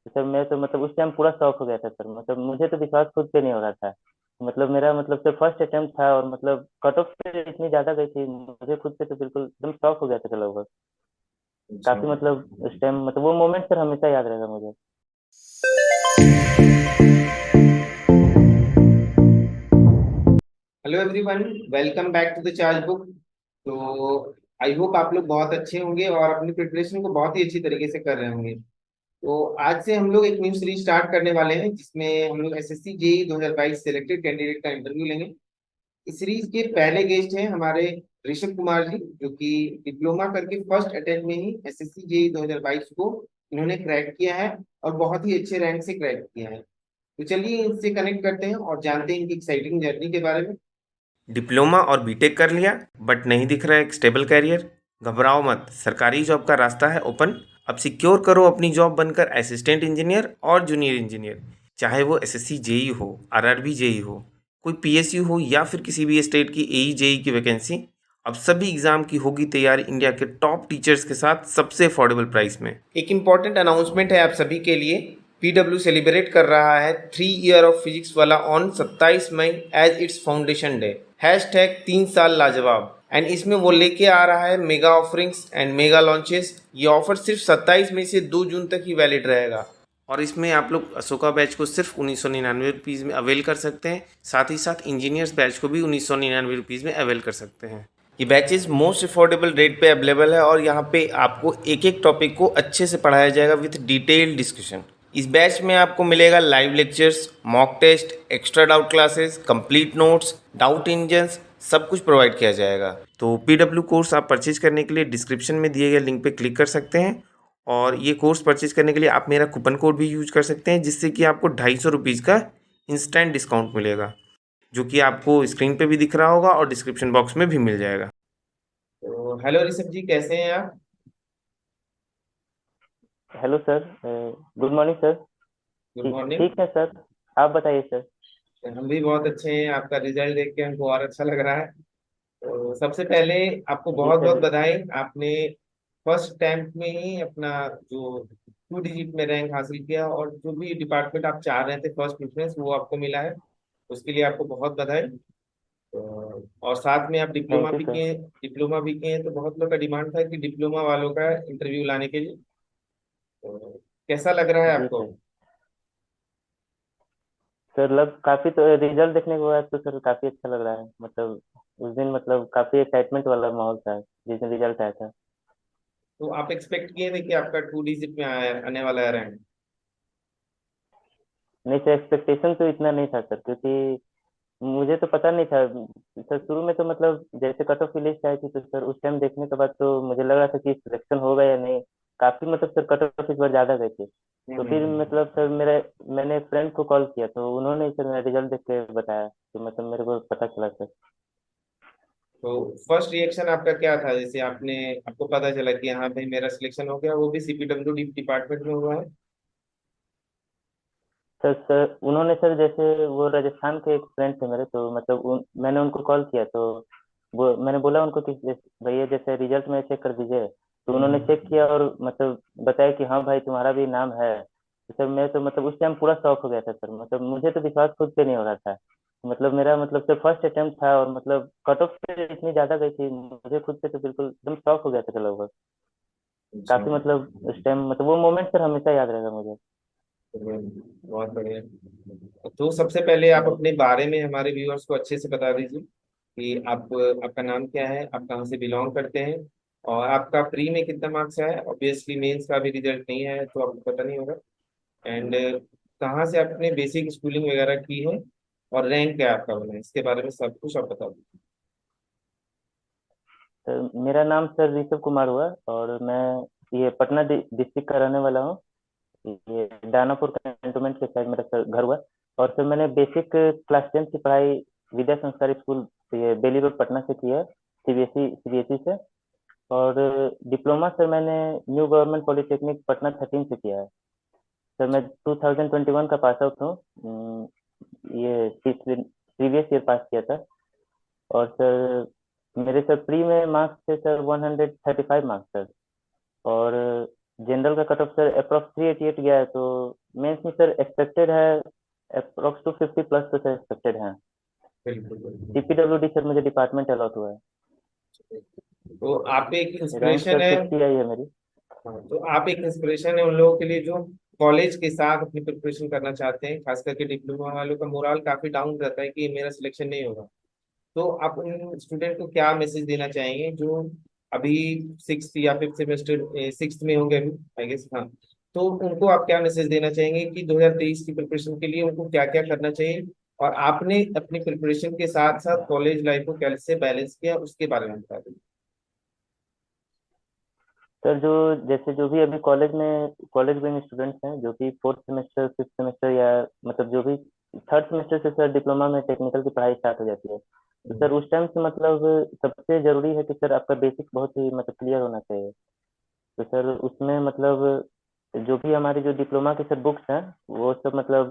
तो सर मैं तो मतलब उस टाइम पूरा शॉक हो गया था सर। मतलब मुझे तो विश्वास खुद पे नहीं हो रहा था। मतलब मेरा मतलब सर फर्स्ट अटेम्प्ट था और मतलब कट ऑफ से इतनी ज्यादा गई थी, मुझे खुद से तो बिल्कुल एकदम शॉक हो गया था लगभग। अच्छा। काफी मतलब उस टाइम मतलब वो मोमेंट सर हमेशा याद रहेगा मुझे। Hello everyone, welcome back to the charge book. तो आई होप आप लोग बहुत अच्छे होंगे और अपनी प्रिपरेशन को बहुत ही अच्छी तरीके से कर रहे होंगे। तो आज से हम लोग एक न्यू सीरीज स्टार्ट करने वाले हैं जिसमें हम लोग एसएससी जेई 2022 सेलेक्टेड कैंडिडेट का इंटरव्यू लेंगे। इस सीरीज के पहले गेस्ट हैं हमारे ऋषभ कुमार जी, जो कि डिप्लोमा करके फर्स्ट अटेम्प्ट में ही एसएससी जेई 2022 को इन्होंने क्रैक किया है और बहुत ही अच्छे रैंक से क्रैक किया है। तो चलिए इनसे कनेक्ट करते हैं और जानते हैं इनकी एक्साइटिंग जर्नी के बारे में। डिप्लोमा और बीटेक कर लिया बट नहीं दिख रहा है एक स्टेबल कैरियर? घबराओ मत, सरकारी जॉब का रास्ता है ओपन। अब सिक्योर करो अपनी जॉब बनकर असिस्टेंट इंजीनियर और जूनियर इंजीनियर। चाहे वो एसएससी जेई हो, आरआरबी जेई हो, कोई पीएसयू हो या फिर किसी भी स्टेट की एई जेई की वैकेंसी, अब सभी एग्जाम की होगी तैयारी इंडिया के टॉप टीचर्स के साथ सबसे अफोर्डेबल प्राइस में। एक इम्पॉर्टेंट अनाउंसमेंट है आप सभी के लिए। पीडब्ल्यू सेलिब्रेट कर रहा है 3 ईयर ऑफ फिजिक्स वाला on 27 May as it's foundation day. Hash tag 3 साल लाजवाब। एंड इसमें वो लेके आ रहा है mega offerings and mega launches. ये ऑफर सिर्फ 27 मई से 2 जून तक ही वैलिड रहेगा। और इसमें आप लोग अशोका बैच को सिर्फ 1999 रुपीज़ में अवेल कर सकते हैं। साथ ही साथ इंजीनियर्स बैच को भी 1999 रुपीज़ में अवेल कर सकते हैं। ये बैचेज मोस्ट अफोर्डेबल रेट पे अवेलेबल है और यहाँ पे आपको एक एक टॉपिक को अच्छे से पढ़ाया जाएगा विथ डिटेल डिस्कशन। इस बैच में आपको मिलेगा live lectures, mock test, extra doubt classes, complete notes, doubt engines, सब कुछ प्रोवाइड किया जाएगा। तो पीडब्ल्यू कोर्स आप परचेज करने के लिए डिस्क्रिप्शन में दिए गए लिंक पे क्लिक कर सकते हैं। और ये कोर्स परचेज करने के लिए आप मेरा कूपन कोड भी यूज कर सकते हैं, जिससे कि आपको 250 रुपीज़ का इंस्टेंट डिस्काउंट मिलेगा, जो कि आपको स्क्रीन पे भी दिख रहा होगा और डिस्क्रिप्शन बॉक्स में भी मिल जाएगा। तो हेलो ऋषभ जी, कैसे हैं आप? Hello sir. Good morning sir. Good ठीक मॉर्निंग। ठीक है सर। आप बताइए सर। हम भी बहुत अच्छे हैं, आपका रिजल्ट देख के हमको और अच्छा लग रहा है। तो सबसे पहले आपको जी बहुत बहुत सर। बधाई। आपने फर्स्ट अटेम्प्ट में ही अपना जो 2 डिजिट में रैंक हासिल किया और जो भी डिपार्टमेंट आप चाह रहे थे फर्स्ट प्रेफरेंस वो आपको मिला है। उसके लिए आपको बहुत बधाई। तो और साथ में आप डिप्लोमा थैंक यू भी सर। किए। डिप्लोमा भी किए हैं तो बहुत लोग का डिमांड था कि डिप्लोमा वालों का इंटरव्यू लाने के लिए। तो कैसा लग रहा है जी आपको? सर। सर लग काफी तो रिजल्ट देखने के बाद तो सर काफी अच्छा लग रहा है। मतलब उस दिन मतलब काफी एक्साइटमेंट वाला माहौल था जिस दिन रिजल्ट आया था। तो आप एक्सपेक्ट किए थे कि आपका 2 डिजिट में आने वाला है रैंक? नहीं सर, एक्सपेक्टेशन तो इतना नहीं था सर, क्योंकि मुझे तो पता नहीं था सर। शुरू में तो मतलब जैसे कट ऑफ की लिस्ट आई थी तो सर उस टाइम देखने के बाद तो मुझे लग रहा था कि सिलेक्शन होगा या नहीं। काफी मतलब सर कट ऑफ इस बार ज्यादा गए थे। तो फिर हम्म। मतलब सर मैंने एक फ्रेंड को कॉल किया तो उन्होंने सर मेरा रिजल्ट देख के बताया, तो मतलब मेरे को पता चला सर। तो फर्स्ट रिएक्शन आपका क्या था, जैसे आपको पता चला कि हाँ भाई मेरा सिलेक्शन हो गया, वो भी सीपीडब्ल्यू डिपार्टमेंट में हुआ है? सर उन्होंने सर जैसे वो राजस्थान के एक फ्रेंड थे मेरे, तो मतलब मैंने उनको कॉल किया तो वो मैंने बोला उनको कि भैया जैसे रिजल्ट में चेक कर दीजिए। तो उन्होंने हम्म। चेक किया और मतलब बताया कि हाँ भाई तुम्हारा भी नाम है। तो सर मैं तो मतलब उस टाइम पूरा शॉक हो गया था सर। मतलब मुझे तो विश्वास खुद पे नहीं हो रहा था। मतलब मेरा मतलब सर फर्स्ट अटेम्प्ट था और मतलब कट ऑफ से इतनी ज्यादा गई थी, मुझे खुद से तो बिल्कुल एकदम शॉक हो गया था सर लगभग। अच्छा। काफी मतलब उस टाइम मतलब वो मोमेंट सर हमेशा याद रहेगा मुझे। बहुत बढ़िया। तो सबसे पहले आप अपने बारे में हमारे व्यूअर्स को अच्छे से बता दीजिए कि आपका नाम क्या है, आप कहाँ से बिलोंग करते हैं, और आपका प्री में कितना मार्क्स आया है। ऑब्वियसली मेंस का भी रिजल्ट नहीं है तो आपको पता नहीं होगा। एंड कहाँ से आपने बेसिक स्कूलिंग वगैरह की है और रैंक क्या आपका बना है, इसके बारे में सब कुछ आप बता दीजिए। तो मेरा नाम सर ऋषभ कुमार हुआ और मैं ये पटना डिस्ट्रिक्ट का रहने वाला हूँ। ये दानापुर कैंटोनमेंट के साइड मेरा सर घर हुआ। और सर मैंने बेसिक क्लास 10 की पढ़ाई विद्या संस्कार स्कूल ये बेली रोड पटना से की है, सीबीएसई से। और डिप्लोमा सर मैंने न्यू गवर्नमेंट पॉलिटेक्निक पटना 13 से किया है। सर मैं 2021 का पास आउट हूँ। ये प्रीवियस ईयर पास किया था। और सर मेरे सर प्री में मार्क्स थे सर 135 मार्क्स सर। और जनरल का कट ऑफ सर अप्रोक्स 388 गया है, तो मेंस में सर एक्सपेक्टेड है अप्रोक्स 250 प्लस तो सर एक्सपेक्टेड है। बिल्कुल बिल्कुल। सीपीडब्ल्यूडी सर मुझे डिपार्टमेंट अलॉट हुआ है। तो आप एक रैंक इंस्पिरेशन सर है। 50 आई है मेरी। हाँ, तो आप एक इंस्पिरेशन है उन लोगों के लिए जो कॉलेज के साथ अपनी प्रिपरेशन करना चाहते हैं, खास करके डिप्लोमा वालों का मोरल काफी डाउन रहता है कि मेरा सिलेक्शन नहीं होगा। तो आप उन स्टूडेंट को क्या मैसेज देना चाहेंगे जो अभी सिक्स या फिफ्थ सेमेस्टर, सिक्स में होंगे अभी आई गेस, हाँ। तो उनको आप क्या मैसेज देना चाहेंगे कि 2023 की प्रिपरेशन के लिए उनको क्या क्या करना चाहिए, और आपने अपनी प्रिपरेशन के साथ साथ कॉलेज लाइफ को कैसे बैलेंस किया उसके बारे में बता दीजिए। सर जो जैसे जो भी अभी कॉलेज गोइंग स्टूडेंट्स हैं जो कि फोर्थ सेमेस्टर फिफ्थ सेमेस्टर या मतलब जो भी थर्ड सेमेस्टर से सर डिप्लोमा में टेक्निकल की पढ़ाई स्टार्ट हो जाती है, तो सर उस टाइम से मतलब सबसे जरूरी है कि सर आपका बेसिक बहुत ही मतलब क्लियर होना चाहिए। तो सर उसमें मतलब जो भी हमारी जो डिप्लोमा की सर बुक्स हैं वो सब मतलब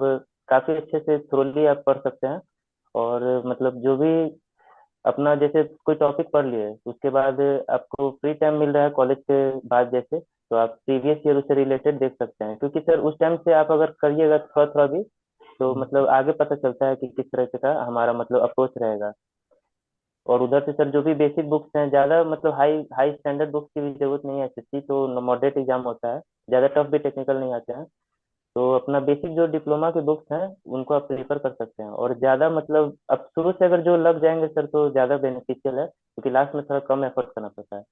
काफी अच्छे से थोरली आप पढ़ सकते हैं। और मतलब जो भी अपना जैसे कोई टॉपिक पढ़ लिए तो उसके बाद आपको फ्री टाइम मिल रहा है कॉलेज के बाद जैसे, तो आप प्रीवियस ईयर उससे रिलेटेड देख सकते हैं, क्योंकि सर उस टाइम से आप अगर करिएगा थोड़ा थोड़ा भी तो मतलब आगे पता चलता है कि किस तरह से का हमारा मतलब अप्रोच रहेगा। और उधर से सर जो भी बेसिक बुक्स हैं ज्यादा मतलब हाई हाई स्टैंडर्ड बुक्स की भी जरूरत नहीं है, एसएससी तो मॉडरेट एग्जाम होता है, ज्यादा टफ भी टेक्निकल नहीं आते हैं। तो अपना बेसिक जो डिप्लोमा के बुक्स हैं उनको आप प्रेफर कर सकते हैं, और ज्यादा मतलब अब शुरू से अगर जो लग जाएंगे सर तो ज्यादा बेनिफिशियल है, क्योंकि लास्ट में थोड़ा कम एफर्ट करना पड़ता है।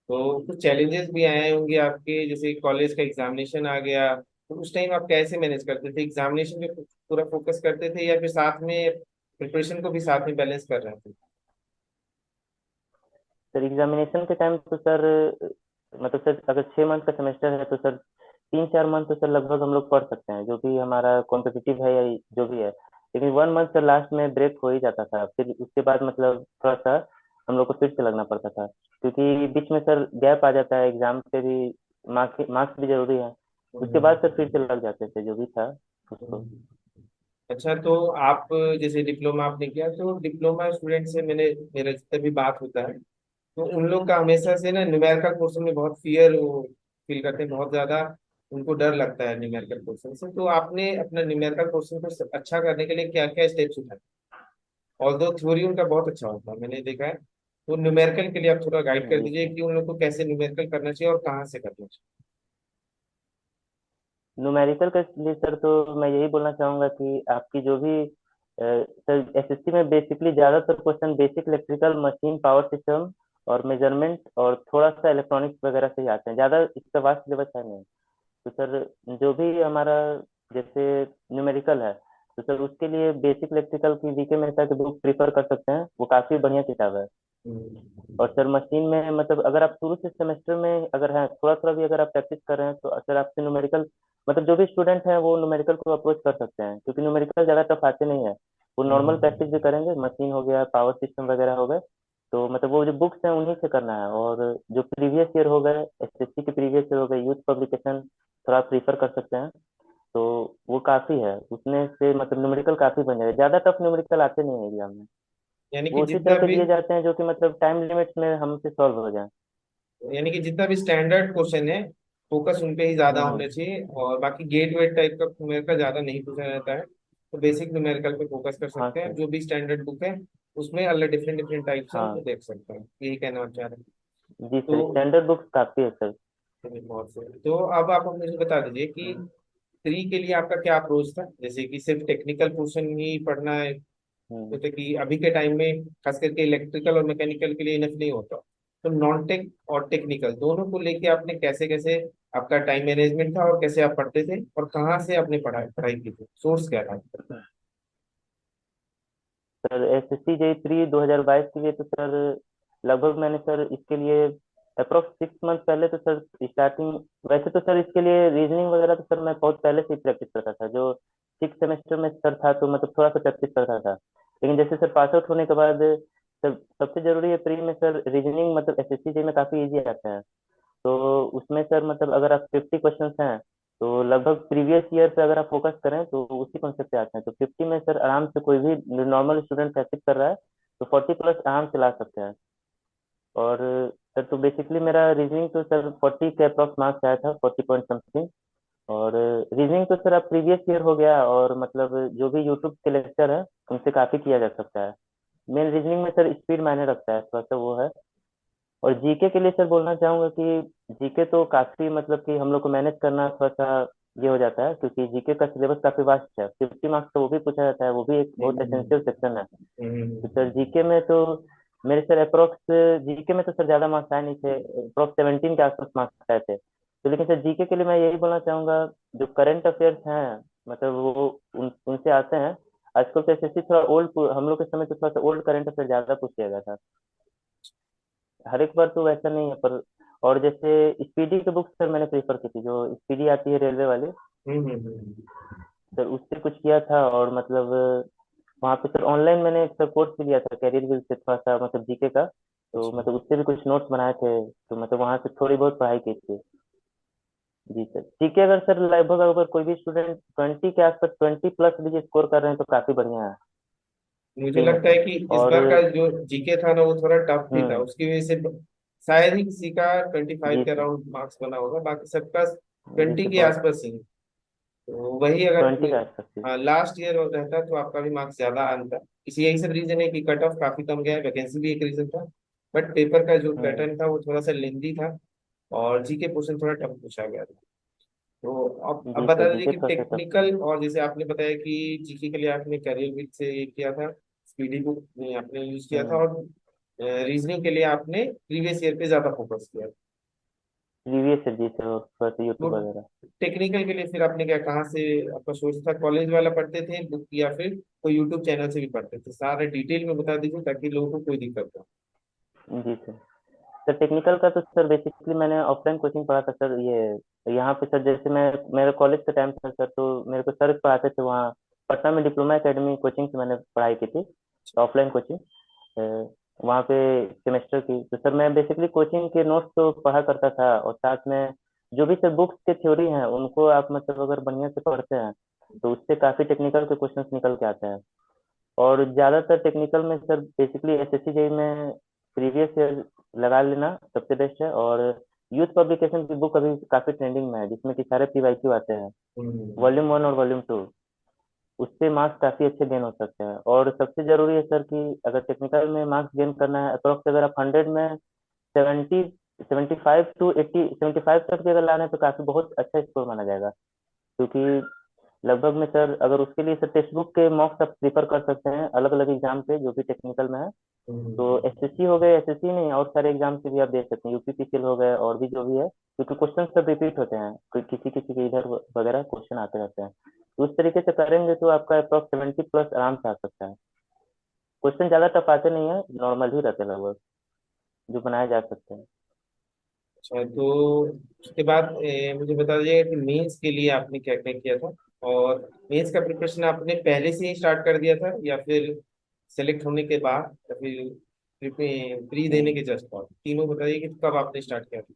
तो कुछ चैलेंजेस भी आए होंगे आपके, जैसे कॉलेज का एग्जामिनेशन आ गया, तो उस टाइम आप कैसे मैनेज करते थे? एग्जामिनेशन पे पूरा फोकस करते थे या फिर साथ में प्रिपरेशन को भी साथ में बैलेंस कर रहे थे? सर एग्जामिनेशन के टाइम तो सर मतलब सर अगर 6 मंथ का सेमेस्टर है तो सर 3 4 मंथ तो सर लगभग हम लोग पढ़ सकते हैं जो भी हमारा कॉम्पिटिटिव है या जो भी है। लेकिन 1 मंथ सर लास्ट में ब्रेक हो ही जाता था, फिर उसके बाद मतलब थोड़ा सा हम लोग को फिर से लगना पड़ता था, क्योंकि बीच में सर गैप आ जाता है एग्जाम पे भी, मार्क्स मार्क्स भी जरूरी है। उसके बाद सर फिर से लग जाते थे जो भी था उसको। अच्छा, तो आप जैसे डिप्लोमा आपने किया, तो डिप्लोमा स्टूडेंट से मेरा जितना भी बात होता है, तो उन लोग का हमेशा से ना न्यूमेरिकल पोर्शन में बहुत फियर वो फील करते हैं, बहुत ज्यादा उनको डर लगता है न्यूमेरिकल पोर्शन से। तो आपने अपना न्यूमेरिकल पोर्शन को अच्छा करने के लिए क्या क्या स्टेप्स उठाए? ऑल्दो थ्योरी उनका बहुत अच्छा होता है मैंने देखा है, तो न्यूमेरिकल के लिए आप थोड़ा गाइड कर जी दीजिए सर। कि उन लोग को कैसे न्यूमेरिकल करना चाहिए और कहाँ से करना चाहिए। न्यूमेरिकल के लिए सर तो मैं यही बोलना चाहूंगा कि आपकी जो भी सर एसएससी में बेसिकली ज्यादातर question basic electrical machine power system और मेजरमेंट और थोड़ा सा इलेक्ट्रॉनिक्स वगैरह से ही आते हैं, ज्यादा इसका वास्ट सिलेबस है नहीं। तो सर जो भी हमारा जैसे न्यूमेरिकल है तो सर उसके लिए बेसिक इलेक्ट्रिकल की वीके मेहता की बुक प्रीफर कर सकते हैं, वो काफी बढ़िया किताब है। हम्म। और सर मशीन में मतलब अगर आप शुरू से सेमेस्टर में अगर हैं थोड़ा थोड़ा भी अगर आप प्रैक्टिस कर रहे हैं तो सर आपसे न्यूमेरिकल मतलब जो भी स्टूडेंट हैं वो न्यूमेरिकल को अप्रोच कर सकते हैं, क्योंकि न्यूमेरिकल ज्यादा टफ आते नहीं है। वो नॉर्मल प्रैक्टिस भी करेंगे, मशीन हो गया पावर सिस्टम वगैरह हो गए, तो मतलब वो जो बुक्स हैं उन्हीं से करना है। और जो प्रीवियस ईयर हो गए एसएससी के प्रीवियस ईयर हो गए यूथ पब्लिकेशन थोड़ा प्रीफर कर सकते हैं, तो वो काफी है उसमें से मतलब न्यूमेरिकल काफी बन जाएगा, ज्यादा टफ न्यूमेरिकल आते नहीं है एग्जाम में। यानी कि वो उसी तरह जितना के भी दिए जाते हैं जो कि मतलब टाइम लिमिट्स में हमसे सॉल्व हो जाए। यानी कि जितना भी स्टैंडर्ड क्वेश्चन है, फोकस उन पे ही ज्यादा होना हम्म। चाहिए, और बाकी गेट वेट टाइप का न्यूमेरिकल ज्यादा नहीं पूछा जाता है। तो बेसिक न्यूमेरिकल पे फोकस कर हाँ सकते हैं, सर। जो भी स्टैंडर्ड बुक है उसमें अलग डिफरेंट डिफरेंट टाइप्स है उनको हाँ देख सकते हैं, यही कहना आप चाह रहे हैं। जी सर, तो स्टैंडर्ड बुक्स काफी है सर। चलिए, बहुत सही। तो अब आप मुझे बता दीजिए कि थ्री के लिए आपका क्या अप्रोच था, जैसे कि सिर्फ टेक्निकल पोर्शन ही पढ़ना है, हम्म। जैसे कि अभी के टाइम में खास करके इलेक्ट्रिकल और मैकेनिकल के लिए इनफ नहीं होता, तो नॉन टेक और टेक्निकल दोनों को लेके आपने कैसे कैसे आपका टाइम मैनेजमेंट था, और कैसे आप पढ़ते थे, और कहाँ से आपने पढ़ाई पढ़ाई की थी, सोर्स क्या था? सर एसएससी जेई 2022 के लिए तो सर लगभग मैंने सर इसके लिए अप्रोक्स 6 मंथ पहले तो सर स्टार्टिंग, वैसे तो सर इसके लिए रीजनिंग वगैरह तो सर मैं बहुत पहले से ही प्रैक्टिस करता था, जो 6 सेमेस्टर में सर था तो मतलब थोड़ा सा प्रैक्टिस करता था। लेकिन जैसे सर पास आउट होने के बाद सर सबसे जरूरी है प्री में सर रीजनिंग, मतलब एसएससी जेई में काफी इजी आता है। तो उसमें सर मतलब अगर आप 50 क्वेश्चन हैं तो लगभग प्रीवियस ईयर पे अगर आप फोकस करें तो उसी कॉन्सेप्ट पे आते हैं, तो 50 में सर आराम से कोई भी नॉर्मल स्टूडेंट प्रैक्टिस कर रहा है तो 40 प्लस आराम से ला सकते हैं। और सर तो बेसिकली मेरा रीजनिंग तो सर 40 के अप्रॉक्स मार्क्स आया था, 40 पॉइंट समथिंग। और रीजनिंग तो सर अब प्रीवियस ईयर हो गया, और मतलब जो भी यूट्यूब के लेक्चर है उनसे काफी किया जा सकता है। मेन रीजनिंग में सर स्पीड मायने रखता है, थोड़ा सा वो है। और जीके के लिए सर बोलना चाहूंगा कि जीके तो काफी मतलब कि हम लोग को मैनेज करना थोड़ा सा ये हो जाता है, क्योंकि जीके का सिलेबस काफी वास्ट है, 50 मार्क्स तो वो भी पूछा जाता है, वो भी एक बहुत हम्म, एसेंशियल सेक्शन है। तो सर हम्म, जीके में तो मेरे सर अप्रोक्स, जीके में तो सर ज्यादा मार्क्स आए नहीं थे, अप्रोक्स 17 के आसपास मार्क्स आए थे। तो लेकिन सर जीके के लिए मैं यही बोलना चाहूंगा, जो करंट अफेयर्स हैं मतलब वो उनसे आते हैं। आजकल तो एसएससी थोड़ा ओल्ड, हम लोग के समय तो थोड़ा सा ओल्ड करंट अफेयर ज्यादा पूछ लिया गया था। हर एक बार तो वैसा नहीं है पर। और जैसे स्पीडी की बुक सर मैंने प्रीफर की थी, जो स्पीडी आती है रेलवे वाली, हम्म। सर उससे कुछ किया था। और मतलब वहाँ पे सर ऑनलाइन मैंने एक सर कोर्स भी लिया था कैरियर विल से, थोड़ा सा मतलब जीके का। तो अच्छा। मतलब उससे भी कुछ नोट्स बनाए थे, तो मतलब वहाँ से थोड़ी बहुत पढ़ाई की थी। जी सर, जीके अगर सर लगभग अगर कोई भी स्टूडेंट 20 के आसपास 20 प्लस भी स्कोर कर रहे हैं तो काफी बढ़िया है मुझे फ्री में लगता सर। है कि इस और बार का जो जीके था ना वो थोड़ा टफ भी था, हम्म। उसकी वजह से शायद ही किसी का 25 जी के सर। अराउंड मार्क्स बना होगा, बाकी सबका जी 20 सर के बहुत। आसपास ही। तो वही अगर 20 के आसपास थी। हाँ लास्ट ईयर रहता तो आपका भी मार्क्स ज्यादा आता। इसी यही सब रीजन है कि कट ऑफ काफी कम गया है, वैकेंसी भी एक रीजन था। बट पेपर का जो हम्म। पैटर्न था वो थोड़ा सा लेंदी था, और जीके पोर्शन थोड़ा टफ पूछा गया था। तो अब जी बता सर, दीजिए जीके कि थोड़ा सा टफ था। टेक्निकल, और जैसे आपने बताया कि जीके के लिए आपने कैरियर बिट से ये किया था, स्पीडी बुक आपने यूज किया था, हम्म। और रीजनिंग के लिए आपने प्रीवियस ईयर पे ज्यादा फोकस किया। प्रीवियस सर, जी सर, और थोड़ा सा तो यूट्यूब वगैरह। टेक्निकल के लिए फिर आपने क्या, कहाँ से आपका सोर्स था? कॉलेज वाला पढ़ते थे बुक, या फिर कोई यूट्यूब चैनल से भी पढ़ते थे? सारा डिटेल में बता दीजिए ताकि लोगों को कोई दिक्कत ना जी सर। सर टेक्निकल का तो सर बेसिकली मैंने ऑफलाइन कोचिंग पढ़ा था सर, ये यहाँ पे सर जैसे मैं, मेरा कॉलेज का टाइम था सर, तो मेरे को सर पढ़ाते थे वहाँ पटना में, डिप्लोमा एकेडमी कोचिंग से मैंने पढ़ाई की थी, ऑफलाइन कोचिंग वहाँ पे सेमेस्टर की। तो सर मैं बेसिकली कोचिंग के नोट्स तो पढ़ा करता था, और साथ में जो भी सर बुक्स के थ्योरी हैं उनको आप मतलब अगर बढ़िया से पढ़ते हैं तो उससे काफी टेक्निकल के क्वेश्चंस निकल के आते हैं। और ज्यादातर टेक्निकल में सर बेसिकली एसएससी जेई में प्रीवियस ईयर लगा लेना सबसे बेस्ट है। और यूथ पब्लिकेशन की बुक अभी काफी ट्रेंडिंग में है, जिसमें कि सारे पीवाईक्यू आते हैं, हो। वॉल्यूम 1 और वॉल्यूम 2। उससे मार्क्स काफी अच्छे गेन हो सकते हैं। और सबसे जरूरी है सर कि अगर टेक्निकल में मार्क्स गेन करना है, अप्रोक्स अगर आप 100 में 70, 75 to 80, 75 तक भी अगर लाना है तो काफी बहुत अच्छा स्कोर माना जाएगा। क्योंकि लगभग में सर अगर उसके लिए सर टेक्स्ट बुक के मॉक्स आप प्रिफर कर सकते हैं अलग अलग एग्जाम पे जो भी टेक्निकल में है। तो एसएससी हो गए, एसएससी नहीं और सारे एग्जाम से भी आप दे सकते हैं, यूपीपीसीएल हो गए और भी जो भी है, क्योंकि क्वेश्चन सब रिपीट होते हैं, कोई किसी किसी के इधर वगैरह क्वेश्चन आते रहते हैं। तो उस तरीके से करेंगे तो आपका अप्रॉक्स 70 प्लस आराम से आ सकता है। क्वेश्चन ज्यादा टफ आते नहीं है, नॉर्मल ही रहते हैं लगभग, जो बनाए जा सकते हैं। अच्छा, तो उसके बाद मुझे बता दीजिए कि मेंस के लिए आपने क्या क्या किया था, और मेंस का प्रिपरेशन आपने पहले से ही स्टार्ट कर दिया था, या फिर सेलेक्ट होने के बाद, या फिर प्री देने के जस्ट बाद? तीनों बताइए कि कब आपने स्टार्ट किया था।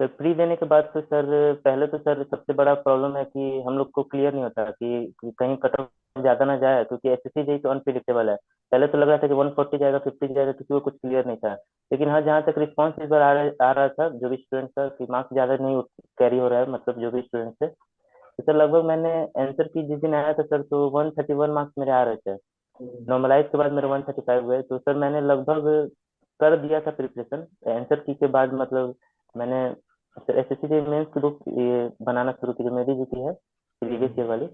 सर प्री देने के बाद तो सर पहले तो सर सबसे बड़ा प्रॉब्लम है कि हम लोग को क्लियर नहीं होता कि कहीं कट ऑफ ज्यादा ना जाए, क्योंकि एसएससी जेई तो अनप्रिडिक्टेबल है। पहले तो लग रहा था कि 140 जाएगा, 50 जाएगा, किसी को कुछ क्लियर नहीं था। लेकिन हाँ, जहाँ तक रिस्पॉन्स इस बार आ रहा था जो भी स्टूडेंट का कि मार्क्स ज्यादा नहीं कैरी हो रहा है, मतलब जो भी स्टूडेंट है, तो सर लगभग मैंने आंसर की जिस दिन आया था सर तो 131 मार्क्स मेरे आ रहे थे। हम्म, नॉर्मलाइज के बाद मेरे 135 हुए, तो सर मैंने लगभग कर दिया था प्रिपरेशन आंसर की के बाद। मतलब मैंने सर एसएससी जी मेंस की बुक ये बनाना शुरू की, जो मेरी जी की है प्रीवियस ईयर वाली,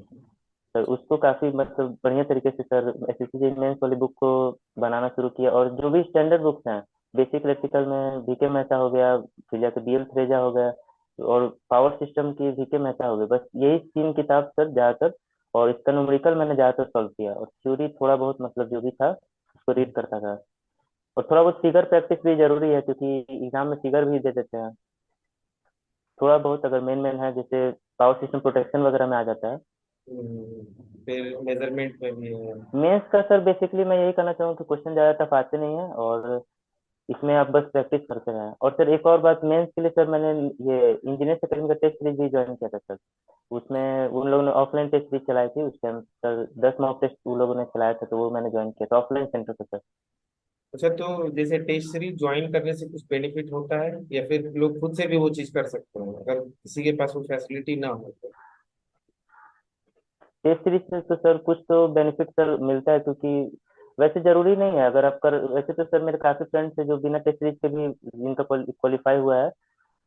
सर उसको काफी मतलब बढ़िया तरीके से सर एसएससी जी मेंस वाली बुक को बनाना शुरू किया। और जो भी स्टैंडर्ड बुक्स हैं, बेसिक इलेक्ट्रिकल में बीके मेहता हो गया, फिर जाके बीएल थ्रेजा हो गया, और पावर सिस्टम की जीके मेहता हो गई, बस यही 3 किताब सर ज्यादातर। और इसका न्यूमेरिकल मैंने ज्यादातर सॉल्व किया, और थ्योरी थोड़ा बहुत मतलब जो भी था उसको रीड करता था। और थोड़ा बहुत फिगर प्रैक्टिस भी जरूरी है, क्योंकि एग्जाम में फिगर भी दे देते हैं थोड़ा बहुत, अगर मेन मेन है जैसे पावर सिस्टम प्रोटेक्शन वगैरह में आ जाता है। फिर मेजरमेंट में भी है। मेंस का सर बेसिकली मैं यही कहना चाहूँ कि क्वेश्चन ज्यादा टफ आते नहीं है, और इसमें आप बस प्रैक्टिस करते रहें। और सर एक और बात, मेंस के लिए सर मैंने ये इंजीनियर्स अकेडमी का टेस्ट सीरीज भी ज्वाइन किया था सर। उसमें उन लोगों ने ऑफलाइन टेस्ट सीरीज चलाई थी उस टाइम सर, 10 मॉक टेस्ट उन लोगों ने चलाया था, तो वो मैंने ज्वाइन किया था ऑफलाइन सेंटर पे सर। अच्छा, तो जैसे टेस्ट सीरीज ज्वाइन करने से कुछ बेनिफिट होता है, या फिर लोग खुद से भी वो चीज कर सकते हैं अगर किसी के पास वो फैसिलिटी ना हो तो? टेस्ट सीरीज से तो सर कुछ तो बेनिफिट सर मिलता है, क्योंकि वैसे जरूरी नहीं है। अगर आप कर, वैसे तो सर मेरे काफी फ्रेंड्स है जो बिना टेस्ट सीरीज के भी जिनका क्वालिफाई हुआ है।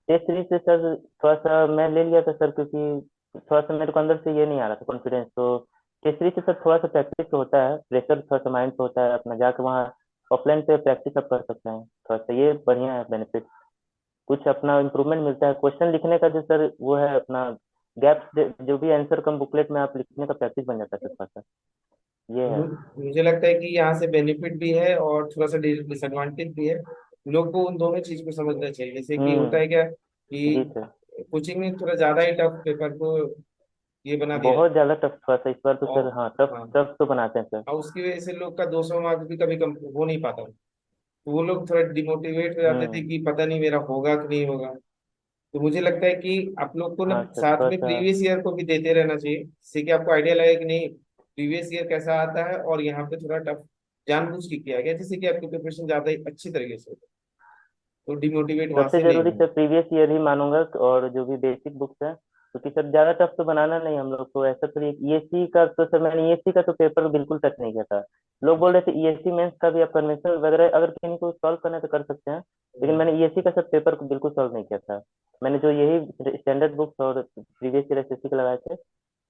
टेस्ट सीरीज से सर थोड़ा सा मैं ले लिया था सर, क्योंकि थोड़ा सा मेरे को अंदर से ये नहीं आ रहा था कॉन्फिडेंस। तो टेस्ट सीरीज से सर थोड़ा सा प्रैक्टिस तो होता है, प्रेशर थोड़ा सा माइंड पे होता है, अपना जाके वहाँ ऑफलाइन पे प्रैक्टिस आप कर सकते हैं। थोड़ा सा ये बढ़िया है बेनिफिट। कुछ अपना इम्प्रूवमेंट मिलता है क्वेश्चन लिखने का जो सर वो है अपना गैप, जो भी आंसर कम बुकलेट में आप लिखने का प्रैक्टिस बन जाता है सर थोड़ा सा। ये है। मुझे लगता है कि यहाँ से बेनिफिट भी है और थोड़ा सा डिसएडवांटेज भी है। लोग को उन दोनों चीज को समझना चाहिए। जैसे कि होता है क्या जी कि सर। कोचिंग में थोड़ा ज्यादा ही टफ पेपर को ये बना दिया बहुत जाता ज्यादा टफ थोड़ा सा इस बार तो है। सर, और हाँ टफ हाँ, टफ तो बनाते हैं सर। और उसकी वजह से लोग का 200 मार्क्स भी कभी कम हो नहीं पाता। तो वो लोग थोड़ा डिमोटिवेट हो जाते थे हम्म। कि पता नहीं मेरा होगा कि नहीं होगा। तो मुझे लगता है कि आप लोग को ना हाँ सर साथ थोड़ा में सा। प्रीवियस ईयर को भी देते रहना चाहिए, जिससे कि आपको आइडिया लगे कि नहीं प्रीवियस ईयर कैसा आता है और यहाँ पे थोड़ा टफ जानबूझ के किया गया, जिससे कि आपकी प्रिपरेशन ज्यादा ही अच्छी तरीके से हो। तो डिमोटिवेट वहां सबसे से नहीं जरूरी हो। सर प्रीवियस ईयर ही मानूंगा, और जो भी बेसिक बुक्स हैं, क्योंकि सर ज्यादा टफ तो बनाना नहीं हम लोग को। ऐसा तो ईएससी का तो सर मैंने ईएससी का तो पेपर बिल्कुल टच नहीं किया था। लोग बोल रहे थे ईएससी मेंस का भी आप कन्वेंशनल वगैरह अगर किसी को सॉल्व करना है तो कर सकते हैं, लेकिन मैंने ईएससी का सर पेपर को बिल्कुल सॉल्व नहीं किया था। मैंने जो यही स्टैंडर्ड बुक्स और प्रीवियस ईयर एसएससी के लगाए थे,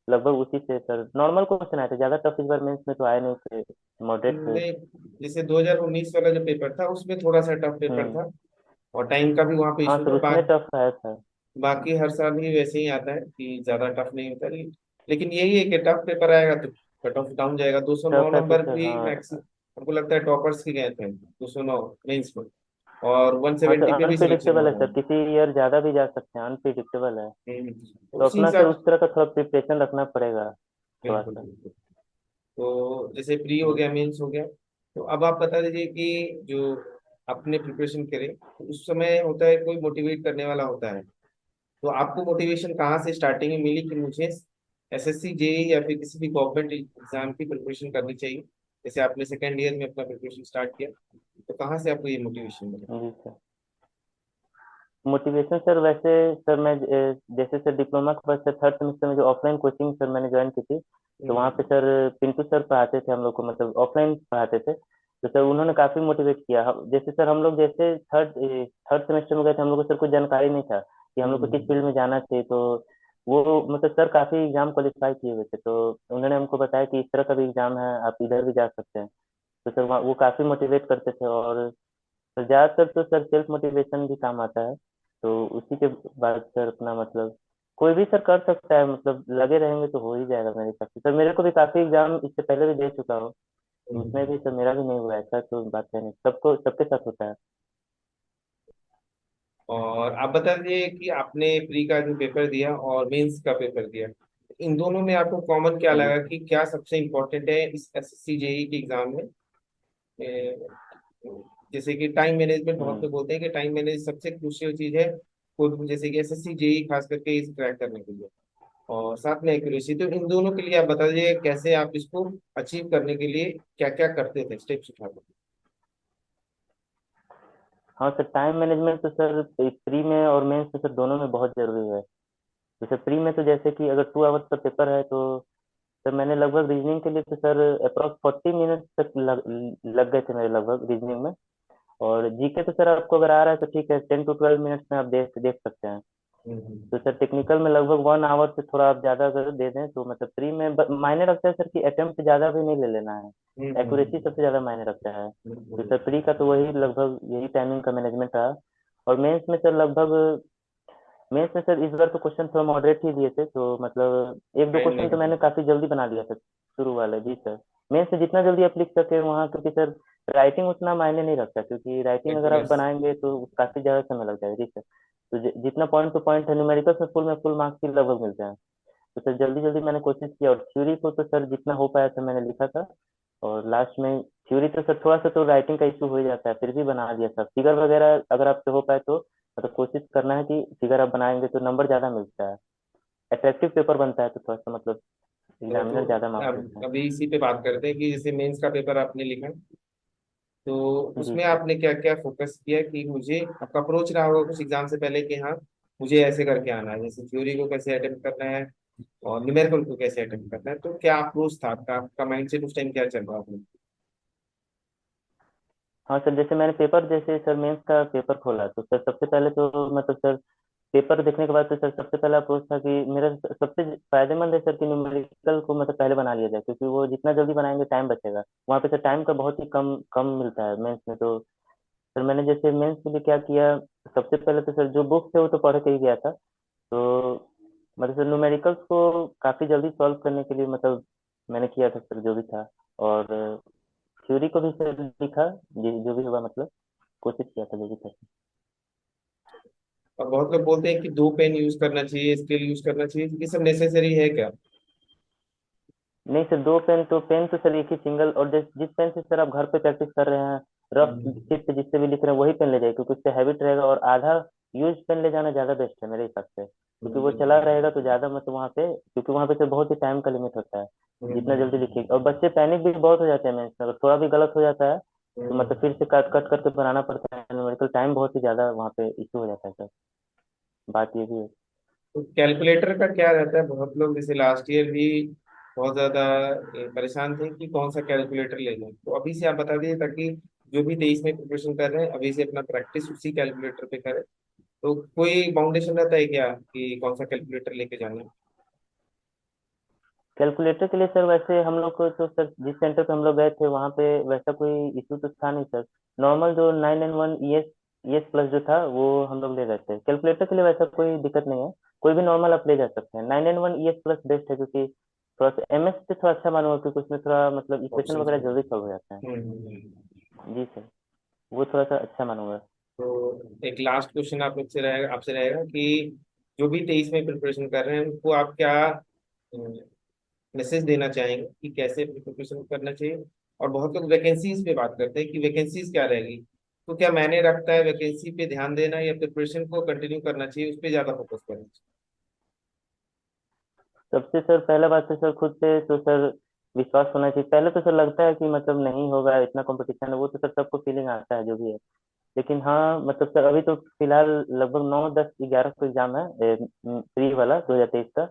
लगभग उसी से सर नॉर्मल क्वेश्चन आए थे। ज्यादा टफ इस बार मेंस में तो आए नहीं थे, मॉडरेट थे। नहीं, जैसे 2019 वाला जो पेपर था उसमें थोड़ा सा टफ पेपर हम्म। था, और टाइम का भी वहाँ पे हाँ इशू सर था। उसमें टफ आया था। बाकी हर साल ही वैसे ही आता है कि ज्यादा टफ नहीं होता। लेकिन यही है कि टफ पेपर आएगा तो कट ऑफ डाउन जाएगा। 209 टफ है तो नंबर सर भी मैक्स हाँ। हमको लगता है टॉपर्स के गए थे 209 मेंस में, और हाँ सर 170 पे भी सिलेक्शन अनप्रिडिक्टेबल हो है रहा सर, है। किसी ईयर ज्यादा भी जा सकते हैं, अनप्रिडिक्टेबल है। तो तो उसी अपना सर हिसाब उस तरह का थोड़ा प्रिपरेशन रखना पड़ेगा थोड़ा बिल्कुल सा। बिल्कुल। तो जैसे प्री हो जी गया, सर। मेंस हो गया, तो अब आप बता दीजिए कि जो अपने प्रिपरेशन करें तो उस समय होता है कोई मोटिवेट करने वाला होता है। तो आपको मोटिवेशन कहाँ से स्टार्टिंग में मिली कि मुझे एसएससी जेई या फिर किसी भी गवर्नमेंट एग्जाम की प्रिपरेशन करनी चाहिए? जैसे आपने सेकेंड ईयर में अपना प्रिपरेशन स्टार्ट किया, तो कहाँ से आपको ये मोटिवेशन मिला? जी सर। मोटिवेशन सर वैसे सर मैं जैसे सर डिप्लोमा के बाद सर थर्ड सेमेस्टर में जो ऑफलाइन कोचिंग सर मैंने ज्वाइन की थी, तो वहाँ पे हम्म, सर पिंटू सर पढ़ाते थे हम लोग को, मतलब ऑफलाइन पढ़ाते थे। तो सर उन्होंने काफी मोटिवेट किया। जैसे सर हम लोग जैसे थर्ड थर्ड सेमेस्टर में गए थे, हम लोग को सर कुछ जानकारी नहीं था कि हम लोग को किस हम्म, फील्ड में जाना चाहिए। तो वो मतलब सर काफी एग्जाम क्वालिफाई किए हुए थे, तो उन्होंने हमको बताया कि इस तरह का भी एग्जाम है, आप इधर भी जा सकते हैं। तो सर वो काफी मोटिवेट करते थे। और तो ज्यादातर तो सर सेल्फ मोटिवेशन भी काम आता है। तो उसी के बाद सर अपना मतलब कोई भी सर कर सकता है, मतलब लगे रहेंगे तो हो ही जाएगा मेरे हिसाब से। सर मेरे को भी काफी एग्जाम इससे पहले भी दे चुका हूँ, उसमें भी हम्म। सर मेरा भी नहीं हुआ, ऐसा तो बात है नहीं, सबको सबके साथ होता है। और आप बता दीजिए कि आपने प्री का जो पेपर दिया और मेंस का पेपर दिया, इन दोनों में आपको कॉमन क्या जी लगा कि क्या सबसे इम्पोर्टेंट है इस एसएससी जेई के एग्जाम में? जैसे कि टाइम मैनेजमेंट, बहुत हम्म। लोग बोलते हैं कि टाइम मैनेज सबसे क्रूशियल चीज है खुद, जैसे कि एसएससी जेई खास करके इस क्रैक करने के लिए, और साथ में एक्यूरेसी। तो इन दोनों के लिए आप बता दीजिए कैसे आप इसको अचीव करने के लिए क्या क्या करते थे, स्टेप्स उठाते थे? हाँ सर टाइम मैनेजमेंट तो सर प्री में और मेंस में सर दोनों में बहुत जरूरी है। जैसे प्री में तो जैसे कि अगर 2 आवर्स का पेपर है, तो सर मैंने लगभग रीजनिंग के लिए तो सर अप्रॉक्स 40 मिनट तक लग गए थे मेरे लगभग रीजनिंग में। और जीके तो सर आपको अगर आ रहा है तो ठीक है, 10 to 12 मिनट्स में आप देख देख सकते हैं। हम्म, तो सर टेक्निकल में लगभग 1 आवर से थोड़ा आप ज्यादा अगर दे दें तो मतलब प्री में मायने रखता है सर कि अटेम्प्ट ज्यादा भी नहीं ले लेना है, एक्यूरेसी सबसे ज्यादा मायने रखता है। तो बिल्कुल। सर प्री का तो वही लगभग यही टाइमिंग का मैनेजमेंट रहा। और मेंस में सर लगभग मेंस में सर इस बार तो क्वेश्चन थोड़ा मॉडरेट ही दिए थे, तो मतलब एक दो टाइम क्वेश्चन तो नहीं मैंने काफी जल्दी बना लिया था शुरू वाले। जी सर। मेंस से जितना जल्दी आप लिख सके वहाँ, क्योंकि सर राइटिंग उतना मायने नहीं रखता, क्योंकि राइटिंग अगर आप एक्यूरेसी। बनाएंगे तो काफी ज्यादा समय लग जाएगा। जी सर। तो जितना पॉइंट टू पॉइंट है न्यूमेरिकल में फुल मार्क्स ही लगभग मिलते हैं। तो सर जल्दी जल्दी मैंने कोशिश किया, और थ्योरी को तो सर जितना हो पाया था मैंने लिखा था। और लास्ट में थ्योरी तो सर थोड़ा सा तो राइटिंग का इशू हो ही जाता है, फिर भी बना दिया था। फिगर वगैरह अगर आपसे हो पाए तो मतलब कोशिश करना है कि फिगर आप बनाएंगे तो नंबर ज्यादा मिलता है, अट्रैक्टिव पेपर बनता है, तो थोड़ा सा मतलब तो एग्जामिनर ज्यादा मार्क्स देते अब हैं। अभी इसी पे बात करते हैं कि जैसे मेंस का पेपर आपने लिखा, तो जी उसमें सर। आपने क्या क्या फोकस किया कि मुझे आपका अप्रोच रहा होगा कुछ एग्जाम से पहले कि हाँ मुझे ऐसे करके आना है, जैसे थ्योरी को कैसे अटेम्प्ट करना है और न्यूमेरिकल को कैसे अटेम्प्ट करना है, तो क्या अप्रोच था आपका, आपका माइंडसेट उस टाइम क्या चल रहा था? हाँ सर, जैसे मैंने पेपर, जैसे सर मेंस का पेपर खोला तो सर सबसे पहले तो मतलब सर पेपर देखने के बाद तो सर सबसे पहला अप्रोच था कि मेरा सबसे फायदेमंद है सर कि न्यूमेरिकल को मतलब पहले बना लिया जाए, क्योंकि वो जितना जल्दी बनाएंगे टाइम बचेगा। वहाँ पे सर टाइम का बहुत ही कम कम मिलता है मेंस में। तो सर मैंने जैसे मेंस के लिए क्या किया, सबसे पहले तो सर जो बुक थे वो तो पढ़ के ही गया था। तो मतलब सर न्यूमेरिकल्स को काफी जल्दी सॉल्व करने के लिए मतलब मैंने किया था सर जो भी था। और थ्योरी को भी सर लिखा, जो भी होगा मतलब कोशिश किया था जो भी था। और बहुत लोग बोलते हैं कि दो पेन यूज करना चाहिए, स्केल यूज करना चाहिए, ये सब नेसेसरी है क्या? नहीं सर, दो पेन तो पेन तो सर एक ही सिंगल, और जिस पेन से सर आप घर पे प्रैक्टिस कर रहे हैं, रफ हम्म, शीट पे जिससे भी लिख रहे हैं वही पेन ले जाइए, क्योंकि उससे हैबिट रहेगा। और आधा यूज पेन ले जाना ज्यादा बेस्ट है मेरे हिसाब से, क्योंकि वो चला हम्म, रहेगा तो ज्यादा मतलब वहाँ पे, क्योंकि वहाँ पे सर बहुत ही टाइम का लिमिट होता है। जितना जल्दी हम्म, लिखिए, और बच्चे पैनिक भी बहुत हो जाते हैं मेंस में, अगर थोड़ा भी गलत हो जाता है तो मतलब हम्म। फिर से कट कट करके बनाना पड़ता है न्यूमेरिकल, टाइम बहुत ही ज्यादा वहाँ पे इशू हो जाता है सर। बात ये भी है। तो कैलकुलेटर का क्या रहता है? बहुत लोग जैसे लास्ट ईयर भी बहुत ज्यादा परेशान थे कि कौन सा कैलकुलेटर ले लें, तो अभी से आप बता दीजिए ताकि जो भी 23 में प्रिपरेशन कर रहे हैं अभी से अपना प्रैक्टिस उसी कैलकुलेटर पे करें। तो कोई बाउंडेशन रहता है क्या कि कौन सा कैलकुलेटर लेके जाना है? कैलकुलेटर के लिए सर वैसे हम लोग को तो सर जिस सेंटर पे हम लोग गए थे वहाँ पे वैसा कोई इशू तो था नहीं सर। नॉर्मल जो 9N1 ES प्लस जो था वो हम लोग ले रहे थे। कैलकुलेटर के लिए वैसा कोई दिक्कत नहीं है, कोई भी नॉर्मल आप ले जा सकते हैं। 9N1 ES प्लस बेस्ट है, क्योंकि थोड़ा सा MS से थोड़ा अच्छा मालूम है, क्योंकि उसमें थोड़ा मतलब इक्वेशन ऑप्शन वगैरह में। जल्दी सॉल्व हो जाता है। जी सर, वो थोड़ा सा अच्छा मालूंगा। तो एक लास्ट क्वेश्चन आप मुझसे रहेगा, आपसे रहेगा कि जो भी 23 में प्रिपरेशन कर रहे हैं उनको आप क्या मैसेज देना चाहेंगे कि कैसे प्रिपरेशन करना चाहिए? और बहुत लोग वैकेंसीज पे बात करते हैं कि वैकेंसीज क्या रहेगी, तो क्या मैंने रखता है वैकेंसी पे ध्यान देना या प्रिपरेशन को कंटिन्यू करना चाहिए, उस पर ज्यादा फोकस करना चाहिए? सबसे सर पहला बात तो सर खुद पे तो सर विश्वास होना चाहिए। पहले तो सर लगता है कि मतलब नहीं होगा, इतना कंपटीशन है, वो तो सर सबको फीलिंग आता है जो भी है। लेकिन हाँ मतलब सर अभी तो फिलहाल लगभग 9 10 11 को एग्जाम है, प्री वाला 2023 का।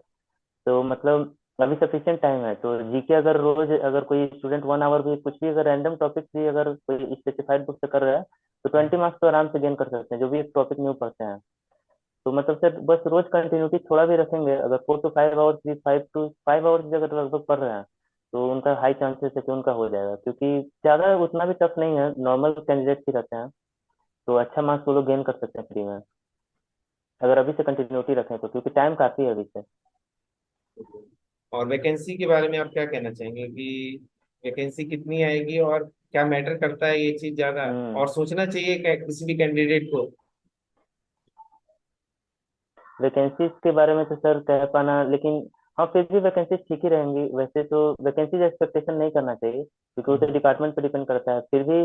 तो मतलब अभी सफिशिएंट टाइम है। तो जीके अगर रोज अगर कोई स्टूडेंट 1 आवर भी कुछ भी अगर रैंडम टॉपिक भी अगर कोई स्पेसिफाइड बुक से कर रहा है तो 20 मार्क्स तो आराम से गेन कर सकते हैं, जो भी एक टॉपिक न्यू पढ़ते हैं। तो मतलब सर बस रोज कंटिन्यूटी थोड़ा भी रखेंगे, अगर 4 to 5 आवर्स भी 5 to 5 आवर्स भी अगर लगभग पढ़ रहे हैं तो उनका हाई चांसेस है कि उनका हो जाएगा, क्योंकि ज्यादा उतना भी टफ नहीं है, नॉर्मल कैंडिडेट ही रहते हैं। तो अच्छा मार्क्स वो लोग गेन कर सकते हैं फ्री में, अगर अभी से कंटिन्यूटी रखें तो, क्योंकि टाइम काफी है अभी से। और वैकेंसी के बारे में आप क्या कहना चाहेंगे कि वैकेंसी कितनी आएगी और क्या मैटर करता है ये चीज ज्यादा, हम्म। और सोचना चाहिए किसी भी कैंडिडेट को? वैकेंसीज के बारे में तो सर कह पाना, लेकिन हाँ फिर भी वैकेंसीज ठीक ही रहेंगी वैसे तो। वैकेंसीज एक्सपेक्टेशन नहीं करना चाहिए, क्योंकि वो तो डिपार्टमेंट पर डिपेंड करता है। फिर भी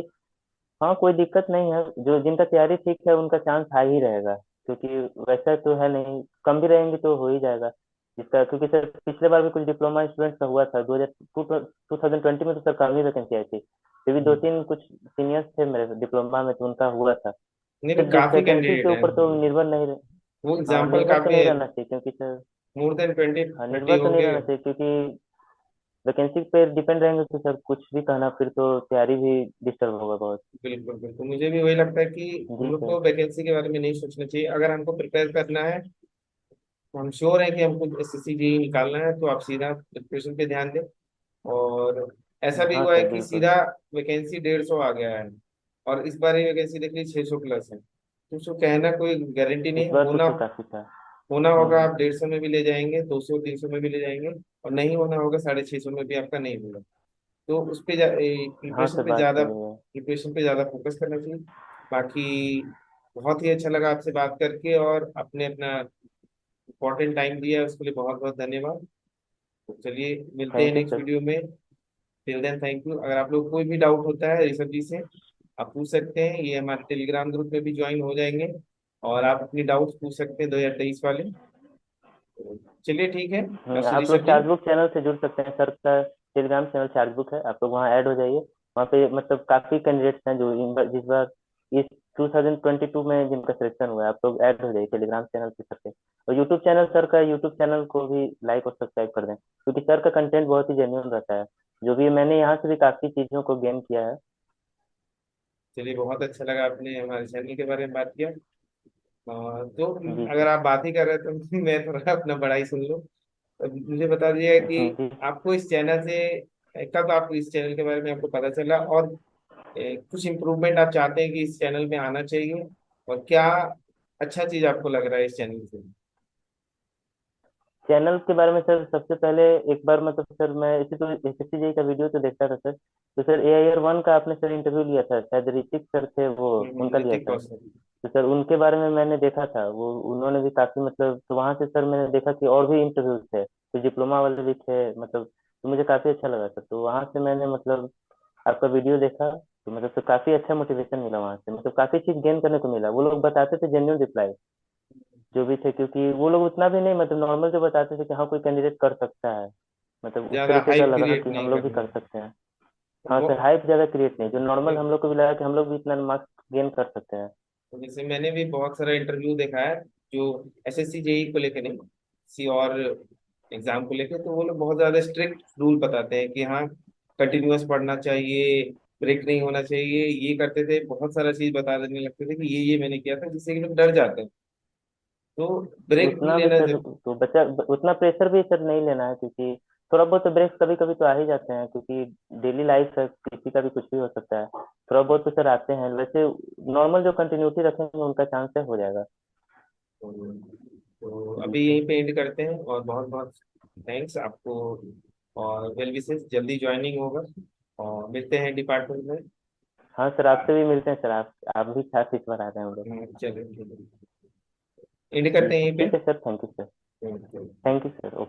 हाँ कोई दिक्कत नहीं है, जो जिनका तैयारी ठीक है उनका चांस हाई ही रहेगा, क्योंकि वैसा तो है नहीं, कम भी रहेंगे तो हो ही जाएगा। इसका क्योंकि सर पिछले बार भी कुछ डिप्लोमा स्टूडेंट्स का हुआ था, 2020 में तो सर काफी वैकेंसी आई थी। फिर भी दो हम्म। तीन कुछ सीनियर्स थे मेरे डिप्लोमा में तो उनका हुआ था। नहीं नहीं, फिर काफी वैकेंसी के कैंडिडेट है, ऊपर तो निर्भर नहीं रहे। वो हाँ एग्जाम्पल निर्भर तो काफी नहीं है। रहना चाहिए, क्योंकि सर मोर देन ट्वेंटी हाँ थर्टी निर्भर तो नहीं होंगे। रहना चाहिए, क्योंकि वैकेंसी पे डिपेंड रहेंगे तो सर कुछ भी कहना फिर तो तैयारी भी डिस्टर्ब होगा बहुत। बिल्कुल बिल्कुल, मुझे भी वही लगता है कि हम जी लोग सर। को वैकेंसी के बारे में नहीं सोचना चाहिए। अगर हमको प्रिपेयर करना है तो हम श्योर है कि हमको SSC जी निकालना है, तो आप सीधा प्रिपरेशन पे ध्यान दें। और ऐसा भी हाँ हुआ है सर कि बिल्कुल। सीधा वैकेंसी 150 आ गया है, और इस बार ये वैकेंसी देख ली 600 प्लस है, तो उसको कहना कोई गारंटी नहीं इस है। बार तो होना सर काफी था। होना होगा हम्म। आप 150 में भी ले जाएंगे, 200 300 में भी ले जाएंगे, और नहीं होना होगा 650 में भी आपका नहीं होगा। तो उस पे हाँ प्रिपरेशन सर पे बात ज्यादा सही है। प्रिपरेशन पे ज्यादा फोकस करना चाहिए। बाकी बहुत ही अच्छा लगा आपसे बात करके, और अपने अपना इम्पोर्टेंट टाइम दिया उसके लिए बहुत बहुत धन्यवाद। तो चलिए मिलते हैं thank you next sir. Video में। Till then thank you. अगर आप लोग को कोई भी डाउट होता है ऋषभ जी से आप पूछ सकते हैं, ये हमारे टेलीग्राम ग्रुप में भी ज्वाइन हो जाएंगे, और आप अपनी डाउट्स पूछ सकते हैं 2023 वाले। तो चलिए ठीक है, डॉक्टर आप लोग ऋषभ जी। चार्ट बुक चैनल से जुड़ सकते हैं, सर का टेलीग्राम चैनल चार्ट बुक है, आप लोग वहाँ ऐड हो जाइए। वहाँ पे मतलब काफी कैंडिडेट्स हैं जो जिस बार इस 2022 में जिनका सिलेक्शन हुआ है। आप लोग ऐड हो जाइए टेलीग्राम चैनल पे सर के, और यूट्यूब चैनल सर का, यूट्यूब चैनल को भी लाइक और सब्सक्राइब कर दें, क्योंकि सर का कंटेंट बहुत ही जेन्युइन रहता है। जो भी मैंने यहाँ से भी काफी चीजों को गेन किया है। चलिए, बहुत अच्छा लगा आपने हमारे चैनल के बारे में बात किया। तो जी अगर सर। आप बात ही कर रहे हैं तो मैं थोड़ा अपना बड़ा ही सुन लूँ। तो मुझे बता दीजिएगा कि जी। आपको इस चैनल से कब आप इस चैनल के बारे में आपको पता चला, और कुछ इम्प्रूवमेंट आप चाहते हैं कि इस चैनल में आना चाहिए, और क्या अच्छा चीज आपको लग रहा है इस चैनल से? चैनल के बारे में सर, सबसे पहले एक बार मतलब सर मैं इसी तो एसएससी जी का वीडियो तो देखता था सर। तो सर एआईआर वन का आपने सर इंटरव्यू लिया था, शायद ऋतिक सर थे वो, उनका लिया ऋतिक था। रोशन। तो सर उनके बारे में मैंने देखा था, वो उन्होंने भी काफी मतलब, तो वहां से सर मैंने देखा कि और भी इंटरव्यू थे, तो डिप्लोमा वाले भी थे मतलब। तो मुझे काफी अच्छा लगा सर, तो वहां से मैंने मतलब आपका वीडियो देखा, तो मतलब तो काफी अच्छा मोटिवेशन मिला वहां से, मतलब काफी चीज गेन करने को मिला। वो लोग बताते थे जेन्युइन रिप्लाई जो भी थे, क्योंकि वो लोग उतना भी नहीं मतलब नॉर्मल जो बताते थे कि हाँ कोई कैंडिडेट कर सकता है, मतलब उस ज्यादा तरीके का हाइप लगा क्रिएट कि हम नहीं लोग भी करना। कर सकते हैं। हाँ वो सर, हाइप ज्यादा क्रिएट नहीं, जो नॉर्मल नहीं, हम लोग को भी लगा कि हम लोग भी इतना मार्क्स गेन कर सकते हैं। तो जैसे मैंने भी बहुत सारा इंटरव्यू देखा है, जो एसएससी जेई को लेकर नहीं, किसी और एग्जाम को लेकर, तो वो लोग बहुत ज्यादा स्ट्रिक्ट रूल बताते हैं कि हाँ, कंटिन्यूअस पढ़ना चाहिए, ब्रेक नहीं होना चाहिए, ये करते थे, बहुत सारा चीज बता देने लगते थे कि ये मैंने किया था, जिससे कि लोग डर जाते हैं। तो तो ब्रेक भी उतना भी लेना सर, जरूर। तो बच्चा उतना प्रेशर भी सर नहीं लेना है, क्योंकि थोड़ा बहुत तो ब्रेक कभी कभी तो आ ही जाते हैं, क्योंकि डेली लाइफ है, किसी का भी कुछ भी हो सकता है। थोड़ा बहुत तो सर आते हैं वैसे, नॉर्मल जो कंटिन्यूटी रखेंगे उनका चांस है हो जाएगा। तो जी अभी सर। यहीं पे एंड करते हैं, और बहुत बहुत थैंक्स आपको, और वेल विशेस, जल्दी ज्वाइनिंग होगा, और मिलते हैं डिपार्टमेंट में। हाँ सर, आपसे भी मिलते हैं सर, आप भी साथ इस बार आ रहे हैं हम लोग। चलिए, एंड करते हैं यहीं पे। ठीक है sir, thank you sir. Thank you sir, okay.